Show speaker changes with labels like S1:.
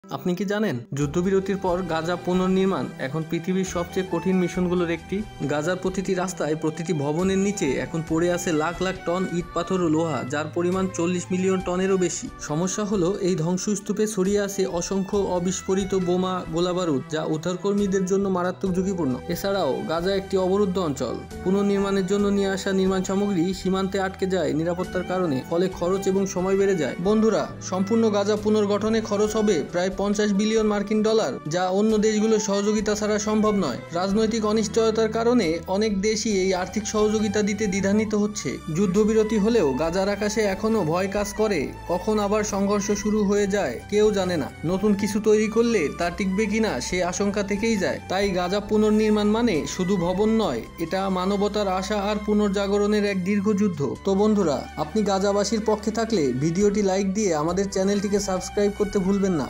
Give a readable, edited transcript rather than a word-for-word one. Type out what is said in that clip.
S1: আপনি কি জানেন যুদ্ধবিরতির পর গাজা পুনর্নির্মাণ এখন পৃথিবীর সবচেয়ে কঠিন মিশনগুলোর একটি। গাজার প্রতিটি রাস্তায়, প্রতিটি ভবনের নিচে এখন পড়ে আছে লাখ লাখ টন ইট, পাথর ও লোহা, যার পরিমাণ 40 মিলিয়ন টনেরও বেশি। সমস্যা হলো এই ধ্বংসস্তূপে ছড়িয়ে আছে অসংখ্য অবিস্ফোরিত বোমা, গোলাবারুদ, যা উদ্ধারকর্মীদের জন্য মারাত্মক ঝুঁকিপূর্ণ। এছাড়াও গাজা একটি অবরুদ্ধ অঞ্চল। পুনর্নির্মাণের জন্য নিয়ে আসা নির্মাণ সামগ্রী সীমান্তে আটকে যায় নিরাপত্তার কারণে, ফলে খরচ এবং সময় বেড়ে যায়। বন্ধুরা, সম্পূর্ণ গাজা পুনর্গঠনে খরচ হবে প্রায় 50 বিলিয়ন মার্কিন ডলার, যা অন্য দেশগুলোর সহযোগিতা ছাড়া সম্ভব নয়। রাজনৈতিক অনিশ্চয়তার কারণে অনেক দেশই এই আর্থিক সহযোগিতা দিতে দ্বিধান্বিত হচ্ছে। যুদ্ধবিরতি হলেও গাজার আকাশে এখনও ভয় কাজ করে, কখন আবার সংঘর্ষ শুরু হয়ে যায় কেউ জানে না। নতুন কিছু তৈরি করলে তা টিকবে কিনা সে আশঙ্কা থেকেই যায়। তাই গাজা পুনর্নির্মাণ মানে শুধু ভবন নয়, এটা মানবতার আশা আর পুনর্জাগরণের এক দীর্ঘ যুদ্ধ। তো বন্ধুরা, আপনি গাজাবাসীর পক্ষে থাকলে ভিডিওটি লাইক দিয়ে আমাদের চ্যানেলটিকে সাবস্ক্রাইব করতে ভুলবেন না।